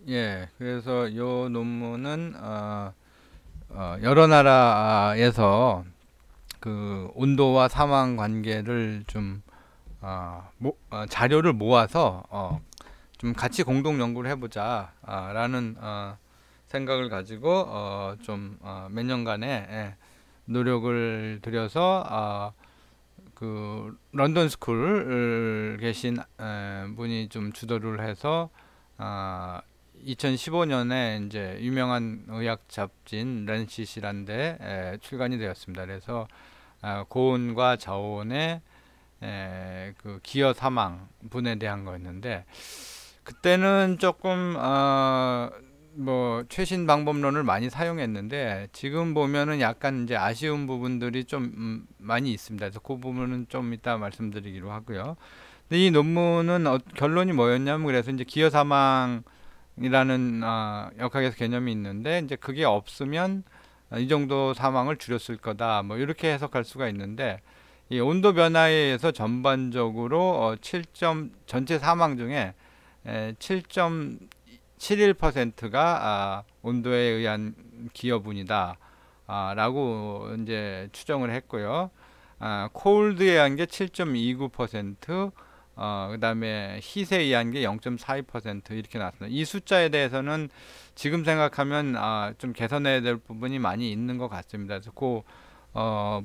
예, 그래서 요 논문은 여러 나라에서 그 온도와 사망 관계를 좀 자료를 모아서 좀 같이 공동 연구를 해보자 라는 생각을 가지고 좀 몇 년간의 노력을 들여서 그 런던 스쿨 계신 분이 좀 주도를 해서 2015년에 이제 유명한 의학 잡지인 랜시시란 데 출간이 되었습니다. 그래서 고온과 저온의 그 기어 사망 분에 대한 거였는데, 그때는 조금 뭐 최신 방법론을 많이 사용했는데, 지금 보면은 약간 이제 아쉬운 부분들이 좀 많이 있습니다. 그래서 그 부분은 좀 이따 말씀드리기로 하고요. 근데 이 논문은 결론이 뭐였냐면, 그래서 이제 기어 사망이라는 역학에서 개념이 있는데, 이제 그게 없으면 이 정도 사망을 줄였을 거다, 뭐 이렇게 해석할 수가 있는데, 이 온도 변화에 의해서 전반적으로 전체 사망 중에 7.71%가 온도에 의한 기여분이다 라고 이제 추정을 했고요. 콜드에 의한 게 7.29%, 그 다음에 히트에 의한 게 0.42% 이렇게 나왔습니다. 이 숫자에 대해서는 지금 생각하면 좀 개선해야 될 부분이 많이 있는 것 같습니다. 그래서 그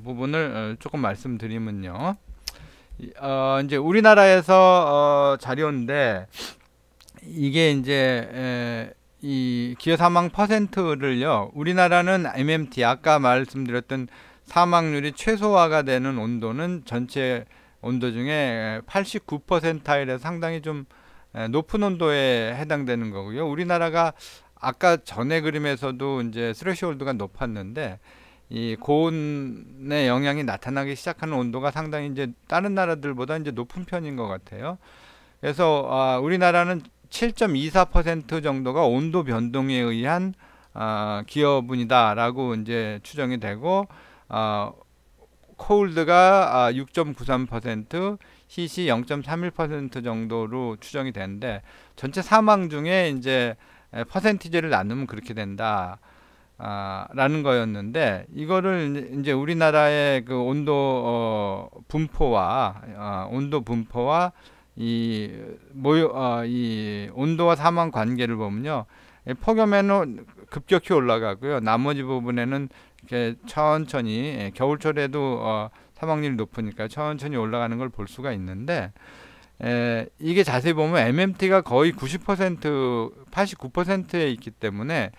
부분을 조금 말씀드리면요. 이제 우리나라에서 자료인데, 이게 이제 이 기여 사망 퍼센트를요, 우리나라는 MMT, 아까 말씀드렸던 사망률이 최소화가 되는 온도는 전체 온도 중에 89%타일에서 상당히 좀 높은 온도에 해당되는 거고요. 우리나라가 아까 전에 그림에서도 이제 스레시홀드가 높았는데, 이 고온의 영향이 나타나기 시작하는 온도가 상당히 이제 다른 나라들보다 이제 높은 편인 것 같아요. 그래서 우리나라는 7.24% 정도가 온도 변동에 의한 기여분이다라고 이제 추정이 되고, 콜드가 6.93%, 히시 0.31% 정도로 추정이 되는데, 전체 사망 중에 이제 퍼센티지를 나누면 그렇게 된다. 라는 거였는데, 이거를 이제 우리나라의 그 온도 분포와 이 온도와 사망 관계를 보면요, 폭염에는 급격히 올라가고요, 나머지 부분에는 이렇게 천천히, 겨울철에도 사망률이 높으니까 천천히 올라가는 걸 볼 수가 있는데, 이게 자세히 보면 MMT가 거의 90%, 89%에 있기 때문에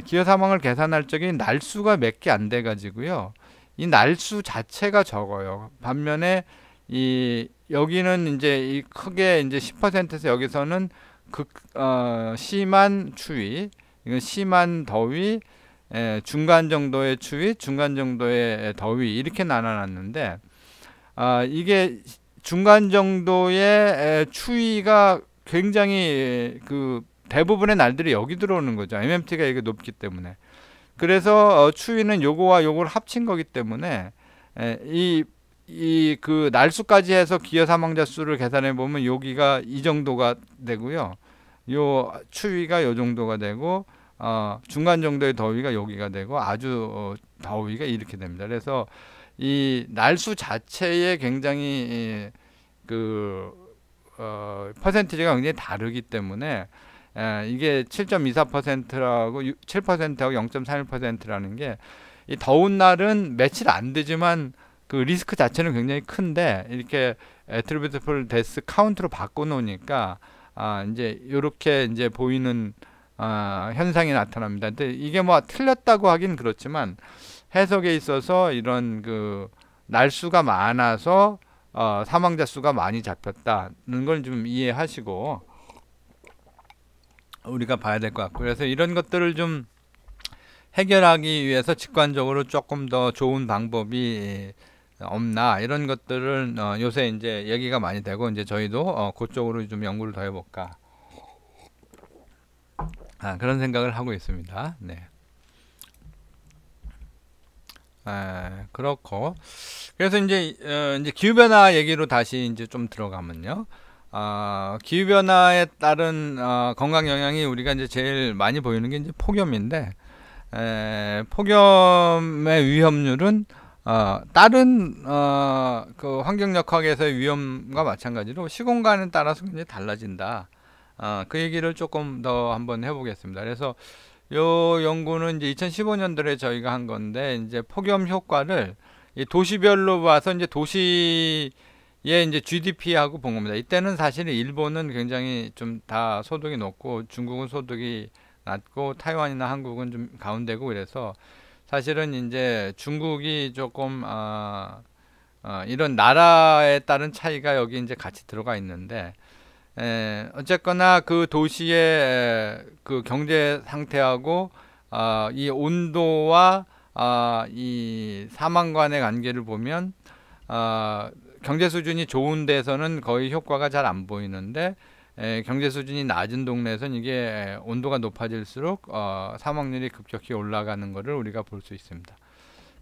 기어 사망을 계산할 적에 날수가 몇 개 안 돼 가지고요, 이 날수 자체가 적어요. 반면에 이 여기는 이제 이 크게 이제 10%에서 여기서는 심한 추위, 이건 심한 더위, 중간 정도의 추위, 중간 정도의 더위, 이렇게 나눠놨는데, 이게 중간 정도의 추위가 굉장히 그 대부분의 날들이 여기 들어오는 거죠. MMT가 이게 높기 때문에. 그래서 추위는 요거와 요걸 합친 거기 때문에 이 그 날수까지 해서 기여 사망자 수를 계산해 보면 여기가 이 정도가 되고요, 요 추위가 요 정도가 되고, 중간 정도의 더위가 여기가 되고, 아주 더위가 이렇게 됩니다. 그래서 이 날수 자체에 굉장히 그 퍼센티지가 굉장히 다르기 때문에, 이게 7.24%라고 7%하고 0.31%라는 게, 이 더운 날은 며칠 안 되지만 그 리스크 자체는 굉장히 큰데, 이렇게 attributable death 카운트로 바꿔 놓으니까 이제 요렇게 이제 보이는 현상이 나타납니다. 근데 이게 뭐 틀렸다고 하긴 그렇지만, 해석에 있어서 이런 그 날수가 많아서 사망자 수가 많이 잡혔다는 걸 좀 이해하시고 우리가 봐야 될 것 같고, 그래서 이런 것들을 좀 해결하기 위해서 직관적으로 조금 더 좋은 방법이 없나, 이런 것들을 요새 이제 얘기가 많이 되고, 이제 저희도 그쪽으로 좀 연구를 더 해볼까 그런 생각을 하고 있습니다. 네. 그렇고, 그래서 이제 기후 변화 얘기로 다시 이제 좀 들어가면요. 기후 변화에 따른 건강 영향이 우리가 이제 제일 많이 보이는 게 이제 폭염인데, 폭염의 위험률은 다른 그 환경 역학에서의 위험과 마찬가지로 시공간에 따라서 굉장히 달라진다. 그 얘기를 조금 더 한번 해보겠습니다. 그래서 요 연구는 이제 2015년도에 저희가 한 건데, 이제 폭염 효과를 이 도시별로 봐서 이제 도시의 이제 GDP하고 본 겁니다. 이때는 사실 일본은 굉장히 좀 다 소득이 높고, 중국은 소득이 낮고, 타이완이나 한국은 좀 가운데고, 그래서 사실은 이제 중국이 조금 이런 나라에 따른 차이가 여기 이제 같이 들어가 있는데, 어쨌거나 그 도시의 그 경제 상태하고 이 온도와 이 사망 간의 관계를 보면 경제 수준이 좋은 데서는 거의 효과가 잘 안 보이는데, 경제 수준이 낮은 동네에서는 이게 온도가 높아질수록 사망률이 급격히 올라가는 것을 우리가 볼 수 있습니다.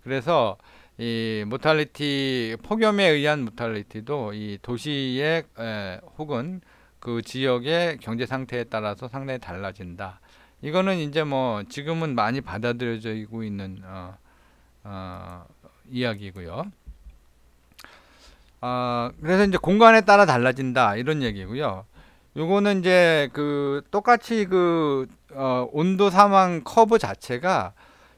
그래서 이 모탈리티, 폭염에 의한 모탈리티도 이 도시의 혹은 그 지역의 경제 상태에 따라서 상당히 달라진다. 이거는 이제 뭐 지금은 많이 받아들여지고 있는 이야기고요. 그래서 이제 공간에 따라 달라진다, 이런 얘기고요. 요거는 이제 그 똑같이 그 온도 사망 커브 자체가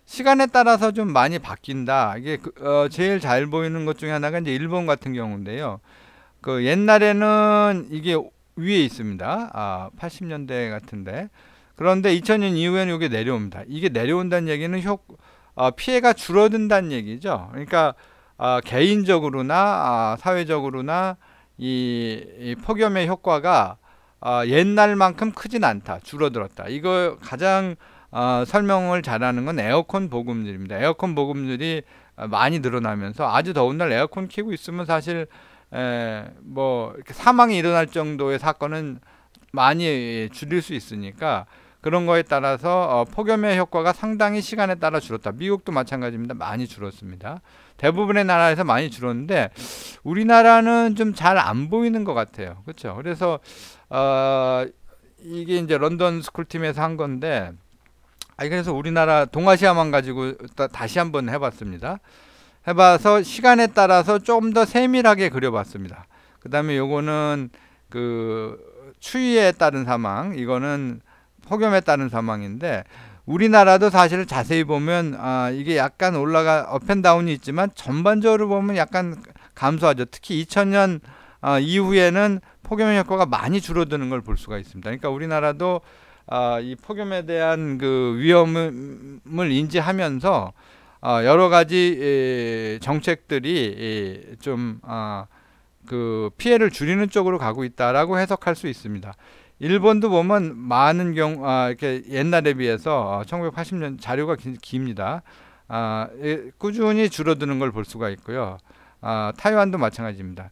시간에 따라서 좀 많이 바뀐다. 이게 제일 잘 보이는 것 중에 하나가 이제 일본 같은 경우인데요. 그 옛날에는 이게 위에 있습니다. 80년대 같은데. 그런데 2000년 이후에는 이게 내려옵니다. 이게 내려온다는 얘기는 피해가 줄어든다는 얘기죠. 그러니까 개인적으로나 사회적으로나 이 폭염의 효과가 옛날만큼 크진 않다, 줄어들었다. 이거 가장 설명을 잘하는 건 에어컨 보급률입니다. 에어컨 보급률이 많이 늘어나면서 아주 더운 날 에어컨 켜고 있으면 사실 뭐 이렇게 사망이 일어날 정도의 사건은 많이 줄일 수 있으니까, 그런 거에 따라서 폭염의 효과가 상당히 시간에 따라 줄었다. 미국도 마찬가지입니다. 많이 줄었습니다. 대부분의 나라에서 많이 줄었는데 우리나라는 좀 잘 안 보이는 것 같아요. 그렇죠? 그래서 이게 이제 런던 스쿨팀에서 한 건데, 그래서 우리나라 동아시아만 가지고 다시 한번 해봤습니다. 해봐서 시간에 따라서 좀 더 세밀하게 그려봤습니다. 그 다음에 요거는 그 추위에 따른 사망, 이거는 폭염에 따른 사망인데, 우리나라도 사실 자세히 보면 이게 약간 업앤다운이 있지만 전반적으로 보면 약간 감소하죠. 특히 2000년 이후에는 폭염의 효과가 많이 줄어드는 걸 볼 수가 있습니다. 그러니까 우리나라도 이 폭염에 대한 그 위험을 인지하면서 여러 가지 정책들이 좀 그 피해를 줄이는 쪽으로 가고 있다라고 해석할 수 있습니다. 일본도 보면 많은 경우 이렇게 옛날에 비해서 1980년 자료가 깁니다. 꾸준히 줄어드는 걸 볼 수가 있고요. 타이완도 마찬가지입니다.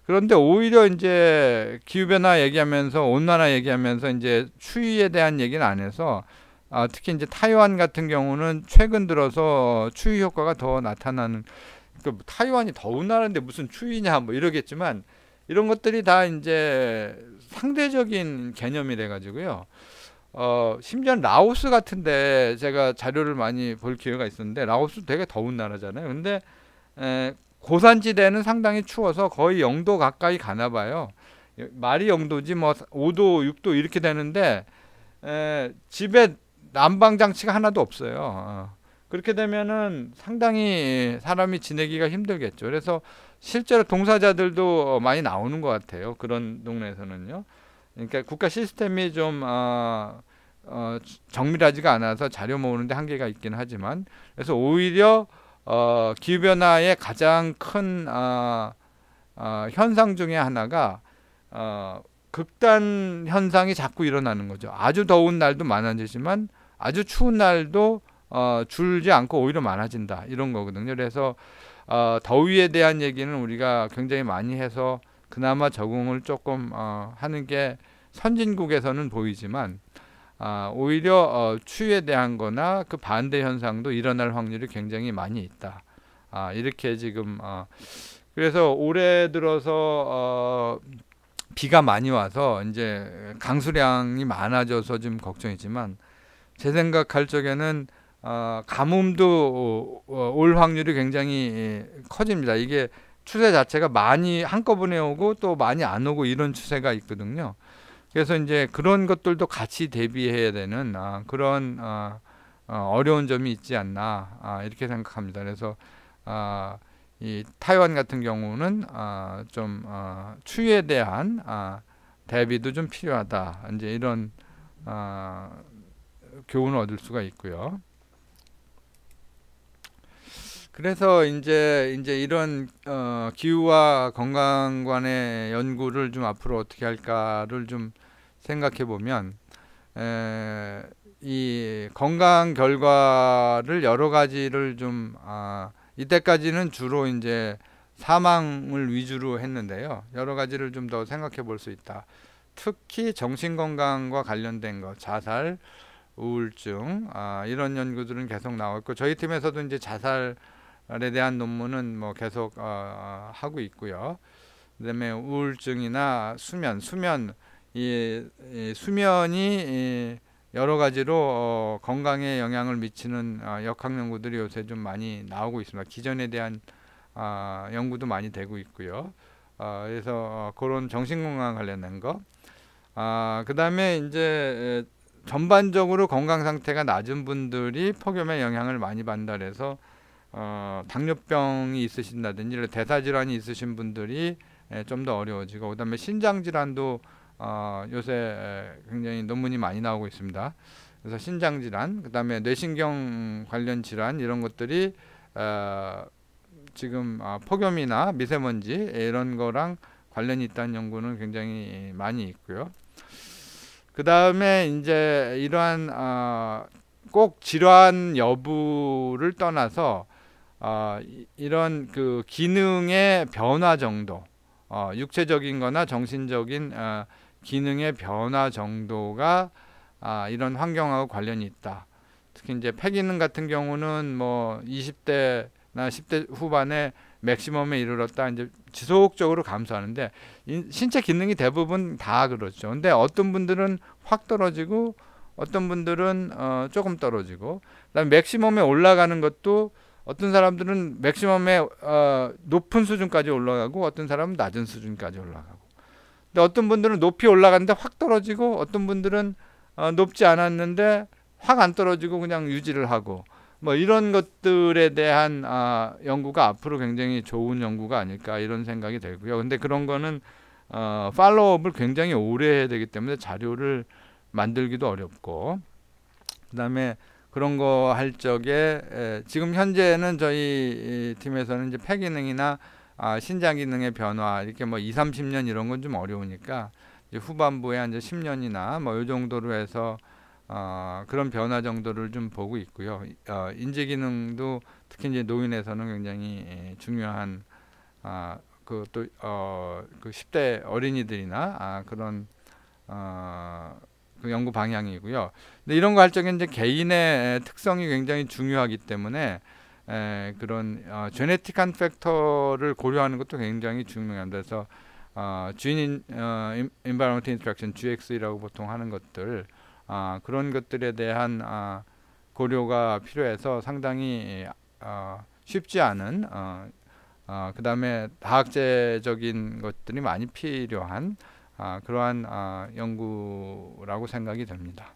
그런데 오히려 이제 기후변화 얘기하면서, 온난화 얘기하면서 이제 추위에 대한 얘기는 안 해서, 특히 이제 타이완 같은 경우는 최근 들어서 추위 효과가 더 나타나는, 그 타이완이 더운 나라인데 무슨 추위냐 뭐 이러겠지만, 이런 것들이 다 이제 상대적인 개념이 돼가지고요. 심지어 라오스 같은데 제가 자료를 많이 볼 기회가 있었는데, 라오스 되게 더운 나라잖아요. 근데 고산지대는 상당히 추워서 거의 0도 가까이 가나 봐요. 말이 0도지 뭐 5도, 6도 이렇게 되는데 집에 난방 장치가 하나도 없어요. 그렇게 되면은 상당히 사람이 지내기가 힘들겠죠. 그래서 실제로 동사자들도 많이 나오는 것 같아요. 그런 동네에서는요. 그러니까 국가 시스템이 좀 정밀하지가 않아서 자료 모으는데 한계가 있긴 하지만, 그래서 오히려 기후변화의 가장 큰 현상 중에 하나가 극단 현상이 자꾸 일어나는 거죠. 아주 더운 날도 많아지지만 아주 추운 날도 줄지 않고 오히려 많아진다, 이런 거거든요. 그래서 더위에 대한 얘기는 우리가 굉장히 많이 해서 그나마 적응을 조금 하는 게 선진국에서는 보이지만, 오히려 추위에 대한 거나 그 반대 현상도 일어날 확률이 굉장히 많이 있다. 이렇게 지금 그래서 올해 들어서 비가 많이 와서 이제 강수량이 많아져서 좀 걱정이지만 제 생각할 적에는 가뭄도 올 확률이 굉장히 커집니다. 이게 추세 자체가 많이 한꺼번에 오고 또 많이 안 오고 이런 추세가 있거든요. 그래서 이제 그런 것들도 같이 대비해야 되는 그런 어려운 점이 있지 않나 이렇게 생각합니다. 그래서 이 타이완 같은 경우는 좀 추위에 대한 대비도 좀 필요하다. 이제 이런 교훈을 얻을 수가 있고요. 그래서 이제 이런 기후와 건강관의 연구를 좀 앞으로 어떻게 할까를 좀 생각해 보면 이 건강 결과를 여러 가지를 좀 이때까지는 주로 이제 사망을 위주로 했는데요. 여러 가지를 좀 더 생각해 볼 수 있다. 특히 정신 건강과 관련된 것, 자살, 우울증 이런 연구들은 계속 나오고 있고 저희 팀에서도 이제 자살에 대한 논문은 뭐 계속 하고 있고요. 그다음에 우울증이나 수면 이 수면이 여러 가지로 건강에 영향을 미치는 역학 연구들이 요새 좀 많이 나오고 있습니다. 기전에 대한 연구도 많이 되고 있고요. 그래서 그런 정신건강 관련된 거. 그다음에 이제 전반적으로 건강 상태가 낮은 분들이 폭염의 영향을 많이 받는다 그래서 당뇨병이 있으신다든지 대사 질환이 있으신 분들이 좀 더 어려워지고 그다음에 신장 질환도 요새 굉장히 논문이 많이 나오고 있습니다. 그래서 신장 질환, 그다음에 뇌신경 관련 질환 이런 것들이 지금 폭염이나 미세먼지 이런 거랑 관련이 있다는 연구는 굉장히 많이 있고요. 그 다음에 이제 이러한 꼭 질환 여부를 떠나서 이런 그 기능의 변화 정도, 육체적인 거나 정신적인 기능의 변화 정도가 이런 환경하고 관련이 있다. 특히 이제 폐기능 같은 경우는 뭐 20대나 10대 후반에 맥시멈에 이르렀다 이제 지속적으로 감소하는데 신체 기능이 대부분 다 그렇죠. 근데 어떤 분들은 확 떨어지고 어떤 분들은 조금 떨어지고 그다음에 맥시멈에 올라가는 것도 어떤 사람들은 맥시멈에 높은 수준까지 올라가고 어떤 사람은 낮은 수준까지 올라가고 근데 어떤 분들은 높이 올라갔는데 확 떨어지고 어떤 분들은 높지 않았는데 확 안 떨어지고 그냥 유지를 하고 뭐 이런 것들에 대한 연구가 앞으로 굉장히 좋은 연구가 아닐까 이런 생각이 들고요. 근데 그런 거는 팔로우업을 굉장히 오래 해야 되기 때문에 자료를 만들기도 어렵고 그다음에 그런 거 할 적에 지금 현재는 저희 팀에서는 이제 폐기능이나 신장 기능의 변화 이렇게 뭐 2, 30년 이런 건 좀 어려우니까 이제 후반부에 한 10년이나 뭐 이 정도로 해서 그런 변화 정도를 좀 보고 있고요. 인지 기능도 특히 이제 노인에서는 굉장히 중요한 그또 그 10대 어린이들이나 그런 그 연구 방향이고요. 근데 이런 거 할 적에 이제 개인의 특성이 굉장히 중요하기 때문에 그런 제네틱한 팩터를 고려하는 것도 굉장히 중요합니다. 그래서 Gene Environment Interaction GX라고 보통 하는 것들 그런 것들에 대한 고려가 필요해서 상당히 쉽지 않은 그 다음에 다학제적인 것들이 많이 필요한 그러한 연구라고 생각이 됩니다.